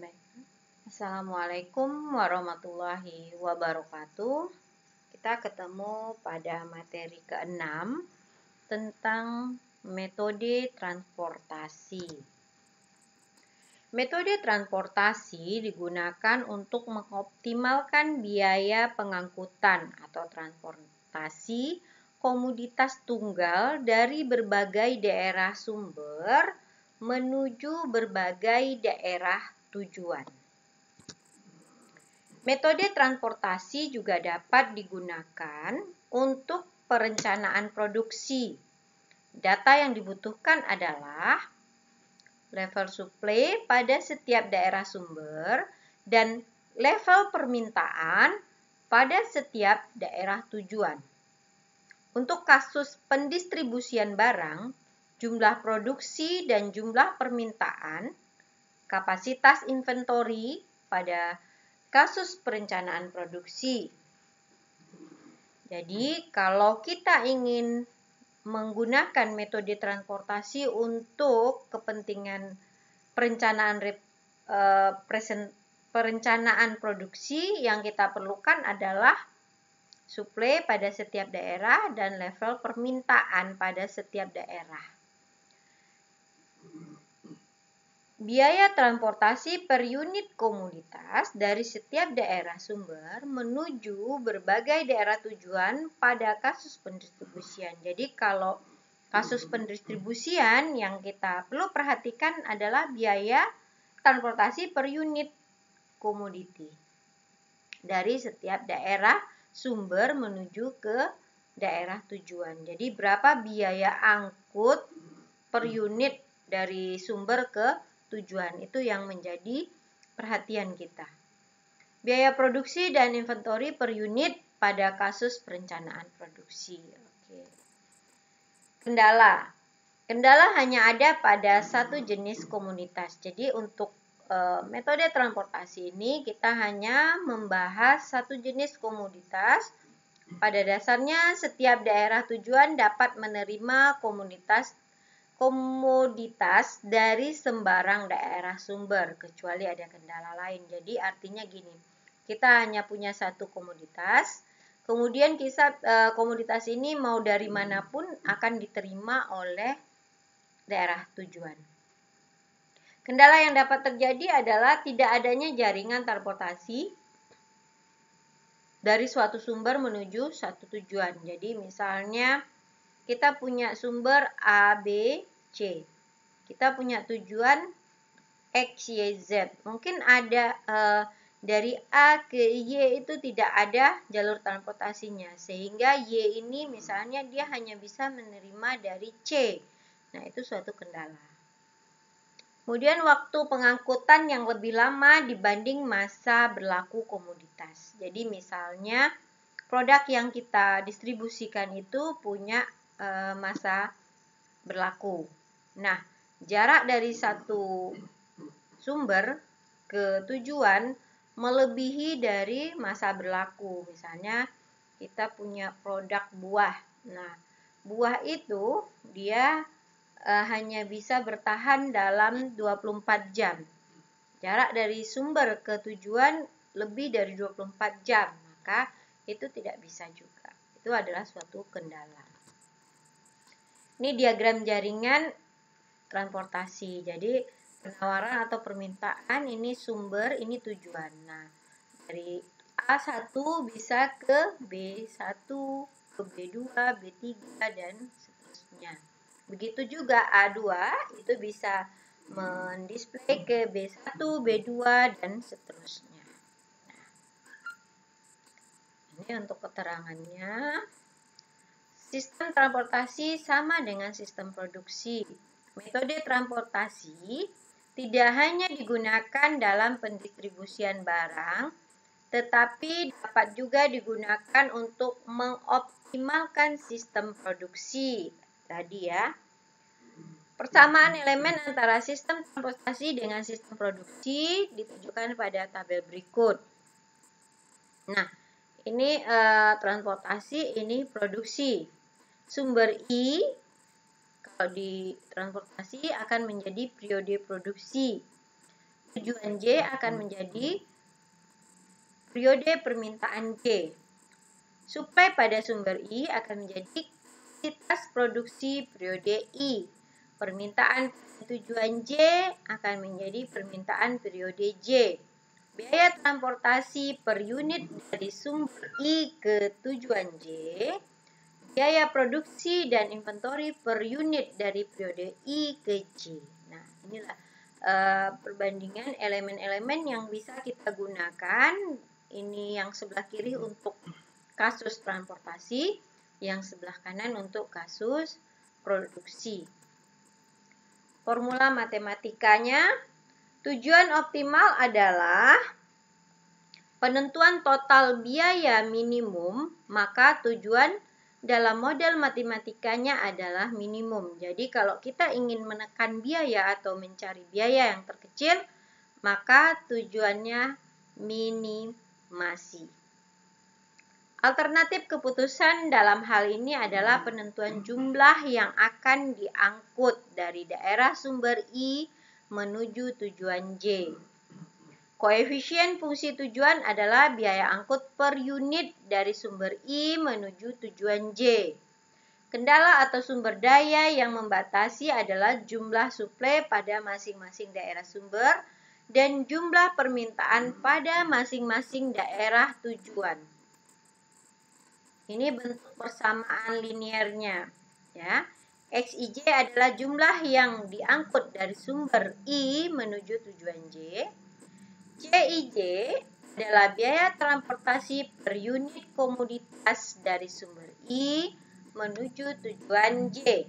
Baik. Assalamualaikum warahmatullahi wabarakatuh. Kita ketemu pada materi ke-6 tentang metode transportasi. Metode transportasi digunakan untuk mengoptimalkan biaya pengangkutan atau transportasi komoditas tunggal dari berbagai daerah sumber menuju berbagai daerah tujuan. Metode transportasi juga dapat digunakan untuk perencanaan produksi. Data yang dibutuhkan adalah level suplai pada setiap daerah sumber dan level permintaan pada setiap daerah tujuan. Untuk kasus pendistribusian barang, jumlah produksi dan jumlah permintaan, kapasitas inventory pada kasus perencanaan produksi. Jadi, kalau kita ingin menggunakan metode transportasi untuk kepentingan perencanaan produksi, yang kita perlukan adalah suplai pada setiap daerah dan level permintaan pada setiap daerah. Biaya transportasi per unit komoditas dari setiap daerah sumber menuju berbagai daerah tujuan pada kasus pendistribusian. Jadi kalau kasus pendistribusian yang kita perlu perhatikan adalah biaya transportasi per unit komoditi dari setiap daerah sumber menuju ke daerah tujuan. Jadi berapa biaya angkut per unit dari sumber ke tujuan, itu yang menjadi perhatian kita. Biaya produksi dan inventory per unit pada kasus perencanaan produksi. Oke. Kendala hanya ada pada satu jenis komoditas. Jadi untuk metode transportasi ini kita hanya membahas satu jenis komoditas. Pada dasarnya setiap daerah tujuan dapat menerima komoditas dari sembarang daerah sumber kecuali ada kendala lain. Jadi artinya gini, kita hanya punya satu komoditas, kemudian komoditas ini mau dari manapun akan diterima oleh daerah tujuan. Kendala yang dapat terjadi adalah tidak adanya jaringan transportasi dari suatu sumber menuju satu tujuan. Jadi misalnya kita punya sumber A, B, C. Kita punya tujuan X, Y, Z. Mungkin ada dari A ke Y itu tidak ada jalur transportasinya. Sehingga Y ini misalnya dia hanya bisa menerima dari C. Nah, itu suatu kendala. Kemudian waktu pengangkutan yang lebih lama dibanding masa berlaku komoditas. Jadi misalnya produk yang kita distribusikan itu punya masa berlaku. Nah, jarak dari satu sumber ke tujuan melebihi dari masa berlaku. Misalnya kita punya produk buah. Nah, buah itu dia hanya bisa bertahan dalam 24 jam. Jarak dari sumber ke tujuan lebih dari 24 jam, maka itu tidak bisa juga. Itu adalah suatu kendala. Ini diagram jaringan transportasi. Jadi penawaran atau permintaan, ini sumber, ini tujuan. Nah, dari A1 bisa ke B1, ke B2, B3, dan seterusnya. Begitu juga A2 itu bisa mendisplay ke B1, B2, dan seterusnya. Nah, ini untuk keterangannya. Sistem transportasi sama dengan sistem produksi. Metode transportasi tidak hanya digunakan dalam pendistribusian barang, tetapi dapat juga digunakan untuk mengoptimalkan sistem produksi. Tadi ya. Persamaan elemen antara sistem transportasi dengan sistem produksi ditunjukkan pada tabel berikut. Nah, ini transportasi, ini produksi. Sumber I kalau di transportasi akan menjadi periode produksi. tujuan J akan menjadi periode permintaan J. Suplai pada sumber I akan menjadi kuantitas produksi periode I. Permintaan tujuan J akan menjadi permintaan periode J. Biaya transportasi per unit dari sumber I ke tujuan J. Biaya produksi dan inventory per unit dari periode I ke J. Nah, inilah perbandingan elemen-elemen yang bisa kita gunakan. Ini yang sebelah kiri untuk kasus transportasi, yang sebelah kanan untuk kasus produksi. Formula matematikanya, tujuan optimal adalah penentuan total biaya minimum, maka tujuan dalam model matematikanya adalah minimum. Jadi kalau kita ingin menekan biaya atau mencari biaya yang terkecil, maka tujuannya minimasi. Alternatif keputusan dalam hal ini adalah penentuan jumlah yang akan diangkut dari daerah sumber I menuju tujuan J. Koefisien fungsi tujuan adalah biaya angkut per unit dari sumber I menuju tujuan J. Kendala atau sumber daya yang membatasi adalah jumlah suplai pada masing-masing daerah sumber dan jumlah permintaan pada masing-masing daerah tujuan. Ini bentuk persamaan linearnya, ya. Xij adalah jumlah yang diangkut dari sumber I menuju tujuan J. Cij adalah biaya transportasi per unit komoditas dari sumber I menuju tujuan J.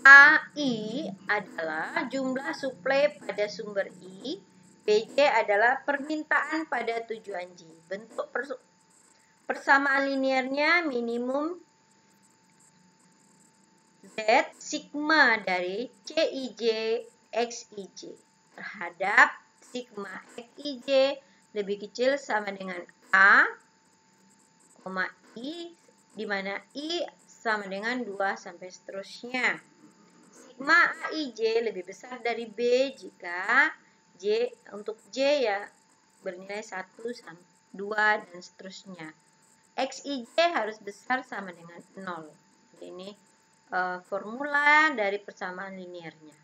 AI adalah jumlah suplai pada sumber I. Bj adalah permintaan pada tujuan J. Bentuk persamaan linearnya minimum Z sigma dari Cij Xij terhadap sigma Xij lebih kecil sama dengan A, I, di mana I sama dengan 2 sampai seterusnya. Sigma Aij lebih besar dari B jika J untuk J ya bernilai 1, 2, dan seterusnya. Xij harus besar sama dengan 0. Ini formula dari persamaan linearnya.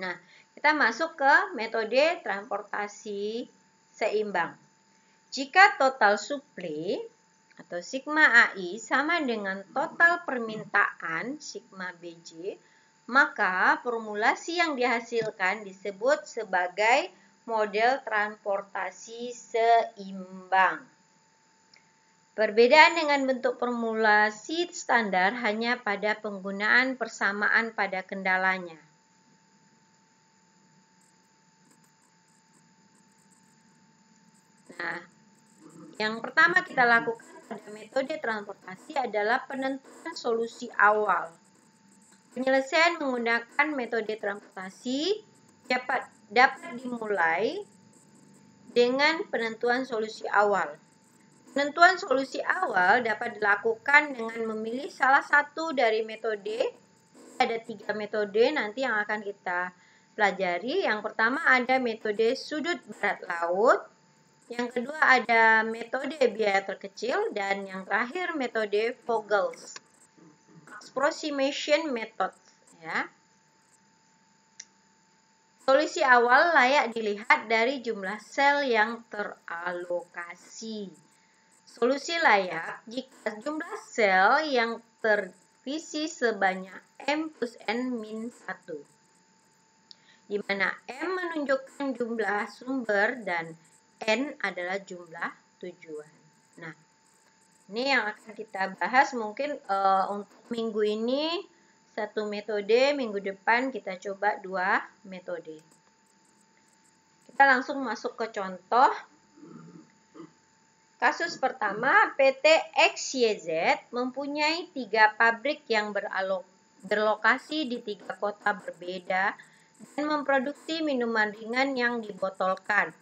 Nah, kita masuk ke metode transportasi seimbang. Jika total suplai atau sigma AI sama dengan total permintaan sigma Bj, maka formulasi yang dihasilkan disebut sebagai model transportasi seimbang. Perbedaan dengan bentuk formulasi standar hanya pada penggunaan persamaan pada kendalanya. Nah, yang pertama kita lakukan pada metode transportasi adalah penentuan solusi awal. Penyelesaian menggunakan metode transportasi dapat dimulai dengan penentuan solusi awal. Penentuan solusi awal dapat dilakukan dengan memilih salah satu dari metode. Ada 3 metode nanti yang akan kita pelajari. Yang pertama ada metode sudut barat laut. Yang kedua ada metode biaya terkecil, dan yang terakhir metode Vogel's approximation method, ya. Solusi awal layak dilihat dari jumlah sel yang teralokasi. Solusi layak jika jumlah sel yang terisi sebanyak M plus N min 1, di mana M menunjukkan jumlah sumber dan N adalah jumlah tujuan. Nah, ini yang akan kita bahas mungkin untuk minggu ini 1 metode, minggu depan kita coba 2 metode. Kita langsung masuk ke contoh. Kasus pertama, PT XYZ mempunyai 3 pabrik yang berlokasi di 3 kota berbeda dan memproduksi minuman ringan yang dibotolkan.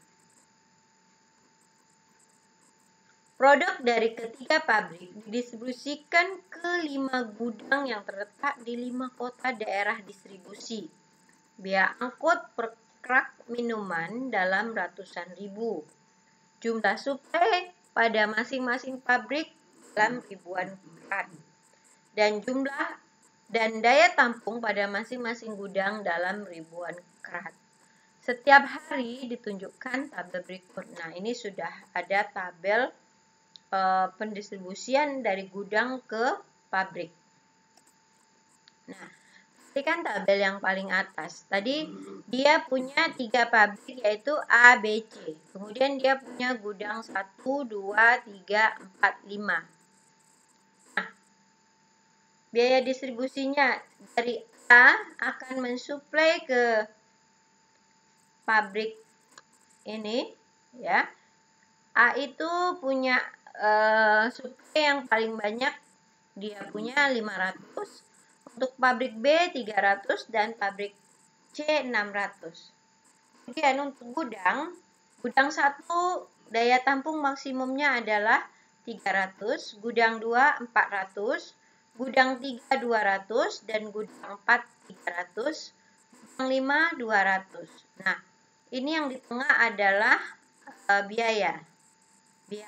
Produk dari ketiga pabrik didistribusikan ke 5 gudang yang terletak di 5 kota daerah distribusi. Biaya angkut per rak minuman dalam ratusan ribu. Jumlah suplai pada masing-masing pabrik dalam ribuan krat. Dan jumlah dan daya tampung pada masing-masing gudang dalam ribuan krat. Setiap hari ditunjukkan tabel berikut. Nah, ini sudah ada tabel pendistribusian dari gudang ke pabrik. Nah, perhatikan tabel yang paling atas. Tadi dia punya 3 pabrik yaitu A, B, C. Kemudian dia punya gudang 1, 2, 3, 4, 5. Nah, biaya distribusinya dari A akan mensuplai ke pabrik ini, ya. A itu punya suplai yang paling banyak, dia punya 500. Untuk pabrik B 300 dan pabrik C 600. Kemudian untuk gudang 1 daya tampung maksimumnya adalah 300, gudang 2 400, gudang 3 200 dan gudang 4 300, gudang 5 200. Nah, ini yang di tengah adalah biaya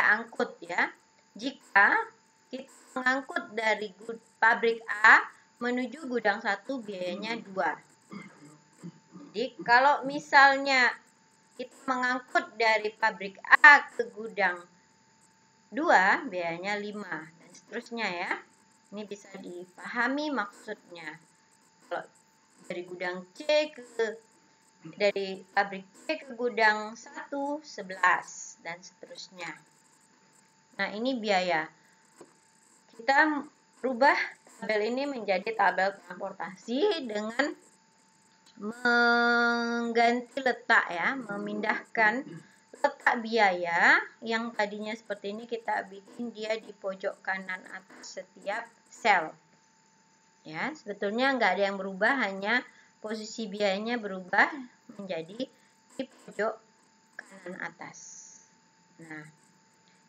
angkut, ya. Jika kita mengangkut dari pabrik A menuju gudang 1 biayanya 2. Jadi kalau misalnya kita mengangkut dari pabrik A ke gudang 2 biayanya 5 dan seterusnya, ya. Ini bisa dipahami maksudnya. Kalau dari gudang C dari pabrik C ke gudang 1 11 dan seterusnya. Nah, ini biaya. Kita rubah tabel ini menjadi tabel transportasi dengan mengganti letak, ya, memindahkan letak biaya yang tadinya seperti ini, kita bikin dia di pojok kanan atas setiap sel. Ya, sebetulnya nggak ada yang berubah, hanya posisi biayanya berubah menjadi di pojok kanan atas. Nah,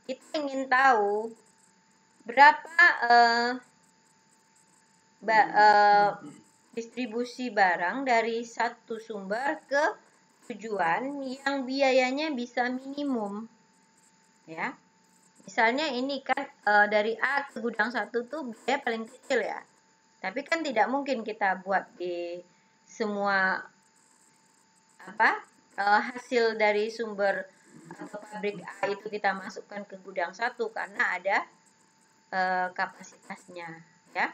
kita ingin tahu berapa distribusi barang dari satu sumber ke tujuan yang biayanya bisa minimum, ya. Misalnya ini kan dari A ke gudang 1 tuh biaya paling kecil, ya. Tapi kan tidak mungkin kita buat di semua hasil dari sumber atau pabrik A itu kita masukkan ke gudang 1 karena ada kapasitasnya, ya.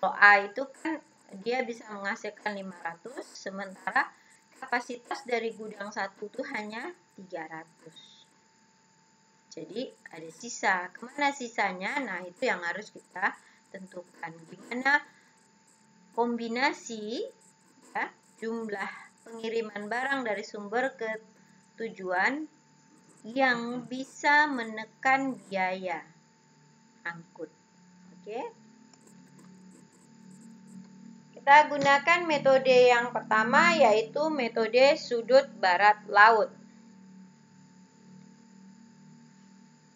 Kalau A itu kan dia bisa menghasilkan 500, sementara kapasitas dari gudang 1 itu hanya 300. Jadi ada sisa. Kemana sisanya? Nah, itu yang harus kita tentukan. Gimana kombinasi, ya, jumlah pengiriman barang dari sumber ke tujuan yang bisa menekan biaya angkut. Oke. Kita gunakan metode yang pertama, yaitu metode sudut barat laut.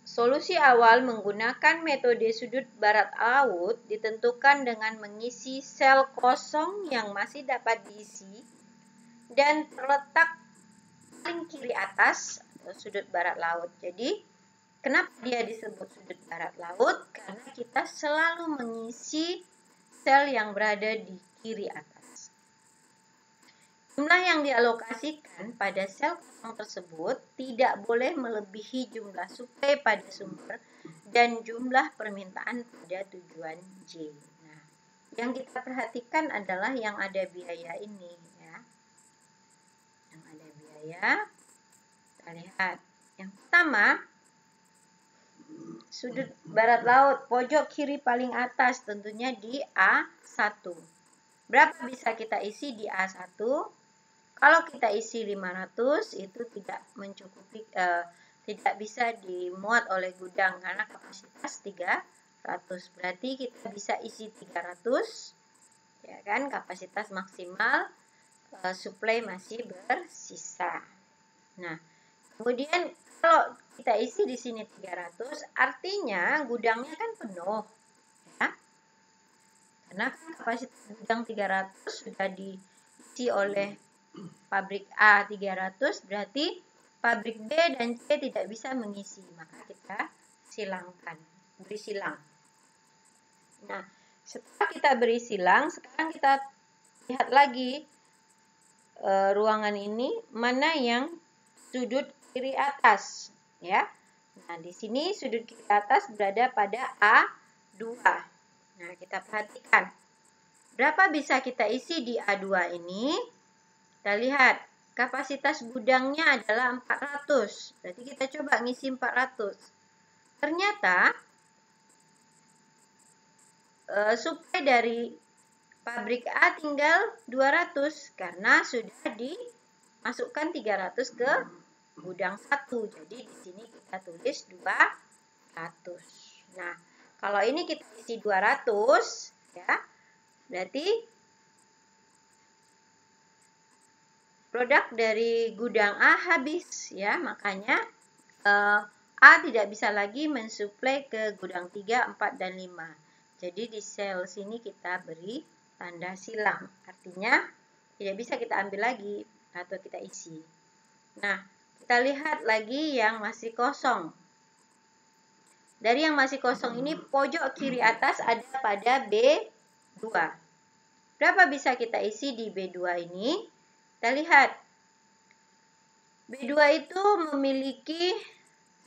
Solusi awal menggunakan metode sudut barat laut ditentukan dengan mengisi sel kosong yang masih dapat diisi dan terletak paling kiri atas sudut barat laut. Jadi, kenapa dia disebut sudut barat laut? Karena kita selalu mengisi sel yang berada di kiri atas. Jumlah yang dialokasikan pada sel kosong tersebut tidak boleh melebihi jumlah suplai pada sumber dan jumlah permintaan pada tujuan J. Nah, yang kita perhatikan adalah yang ada biaya ini, ya. Yang ada biaya, kita lihat. Yang pertama, sudut barat laut, pojok kiri paling atas, tentunya di A1. Berapa bisa kita isi di A1? Kalau kita isi 500 itu tidak mencukupi, tidak bisa dimuat oleh gudang karena kapasitas 300. Berarti kita bisa isi 300, ya kan, kapasitas maksimal, suplai masih bersisa. Nah, kemudian kalau kita isi di sini 300, artinya gudangnya kan penuh, ya. Karena kan kapasitas gudang 300 sudah di diisi oleh pabrik A 300, berarti pabrik B dan C tidak bisa mengisi. Maka kita silangkan, beri silang. Nah, setelah kita beri silang, sekarang kita lihat lagi ruangan ini mana yang sudut kiri atas, ya. Nah, di sini sudut kiri atas berada pada A2. Nah, kita perhatikan. Berapa bisa kita isi di A2 ini? Kita lihat, kapasitas gudangnya adalah 400. Berarti kita coba ngisi 400. Ternyata, suplai dari pabrik A tinggal 200 karena sudah dimasukkan 300 ke gudang 1. Jadi di sini kita tulis 200. Nah, kalau ini kita isi 200 ya, berarti produk dari gudang A habis ya, makanya A tidak bisa lagi mensuplai ke gudang 3, 4 dan 5. Jadi di sel sini kita beri tanda silang. Artinya tidak bisa kita ambil lagi atau kita isi. Nah, kita lihat lagi yang masih kosong. Dari yang masih kosong ini pojok kiri atas ada pada B2. Berapa bisa kita isi di B2 ini? Kita lihat. B2 itu memiliki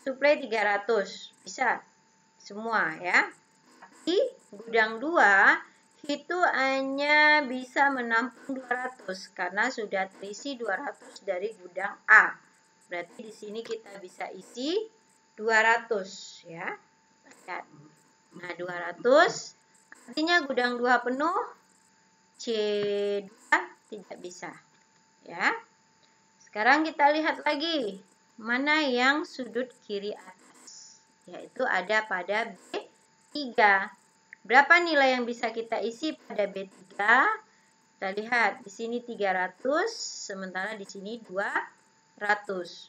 suplai 300. Bisa semua ya. Tapi gudang 2 itu hanya bisa menampung 200 karena sudah terisi 200 dari gudang A. Berarti di sini kita bisa isi 200 ya. Nah, 200 artinya gudang 2 penuh, C2 tidak bisa. Ya. Sekarang kita lihat lagi mana yang sudut kiri atas, yaitu ada pada B3. Berapa nilai yang bisa kita isi pada B3? Kita lihat di sini 300, sementara di sini 200.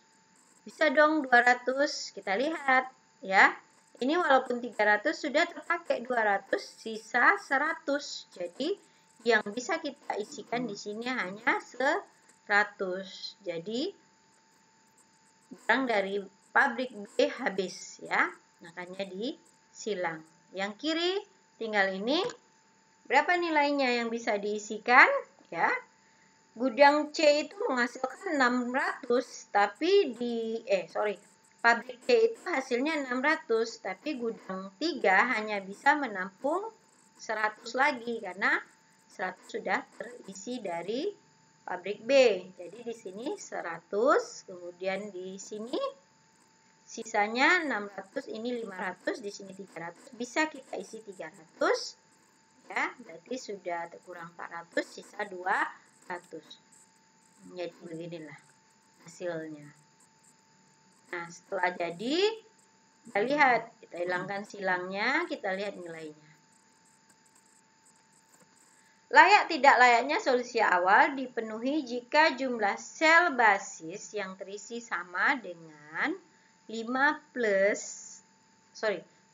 Bisa dong 200, kita lihat ya. Ini walaupun 300 sudah terpakai 200, sisa 100. Jadi yang bisa kita isikan di sini hanya 100. Jadi barang dari pabrik B habis ya. Makanya disilang. Yang kiri tinggal ini. Berapa nilainya yang bisa diisikan ya? Gudang C itu menghasilkan 600, tapi pabrik C itu hasilnya 600, tapi gudang 3 hanya bisa menampung 100 lagi karena 100 sudah terisi dari pabrik B. Jadi di sini 100, kemudian di sini sisanya 600, ini 500, di sini 300. Bisa kita isi 300 ya, berarti sudah terkurang 400, sisa 200. Jadi beginilah hasilnya. Nah, setelah jadi, kita lihat, kita hilangkan silangnya, kita lihat nilainya. Layak tidak layaknya solusi awal dipenuhi jika jumlah sel basis yang terisi sama dengan 3 plus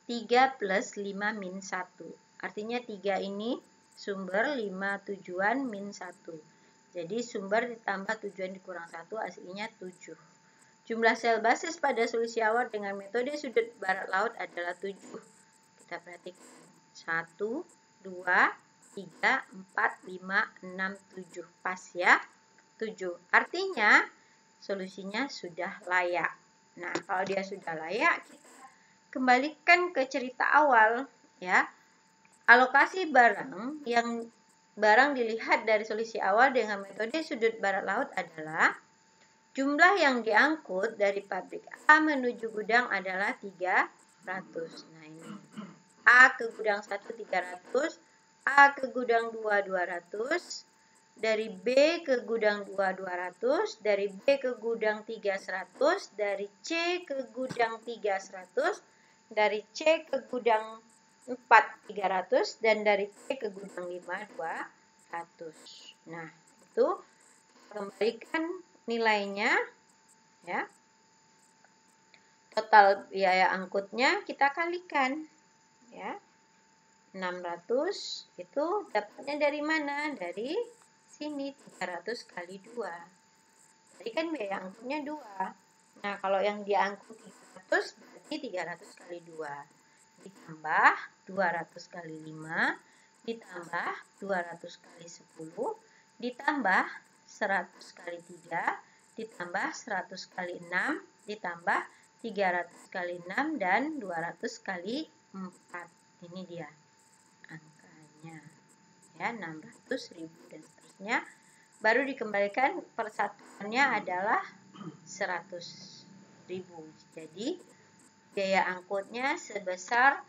5 min 1. Artinya 3 ini sumber, 5 tujuan, min 1. Jadi sumber ditambah tujuan dikurang 1, hasilnya 7. Jumlah sel basis pada solusi awal dengan metode sudut barat laut adalah 7. Kita perhatikan. 1, 2, 3, 4, 5, 6, 7. Pas ya. 7. Artinya solusinya sudah layak. Nah, kalau dia sudah layak, kita kembalikan ke cerita awal ya. Alokasi barang yang barang dilihat dari solusi awal dengan metode sudut barat laut adalah jumlah yang diangkut dari pabrik A menuju gudang adalah 300. Nah ini. A ke gudang 1 300, A ke gudang 2 200, dari B ke gudang 2 200, dari B ke gudang 3 100, dari C ke gudang 3 100, dari C ke gudang 4 300, dan dari C ke gudang 5 200. Nah, itu kembalikan nilainya ya. Total biaya angkutnya kita kalikan ya. 600 itu dapatnya dari mana? Dari sini 300 kali 2. Tadi kan biaya angkutnya 2. Nah, kalau yang diangkut 300 berarti 300 kali 2. Ditambah 200 kali 5, ditambah 200 kali 10, ditambah 100 kali 3, ditambah 100 kali 6, ditambah 300 kali 6, dan 200 kali 4. Ini dia angkanya. Ya, 600.000 dan seterusnya. Baru dikembalikan persatuannya adalah 100.000. Jadi biaya angkutnya sebesar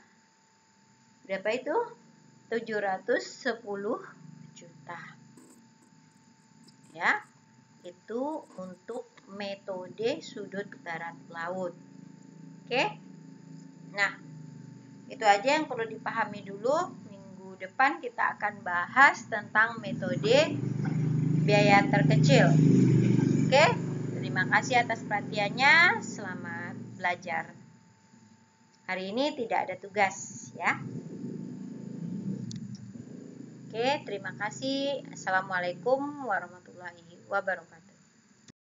berapa itu? 710 juta. Ya, itu untuk metode sudut barat laut. Oke. Nah, itu aja yang perlu dipahami dulu. Minggu depan kita akan bahas tentang metode biaya terkecil. Oke, terima kasih atas perhatiannya. Selamat belajar. Hari ini tidak ada tugas, ya. Oke, terima kasih. Assalamualaikum warahmatullahi wabarakatuh.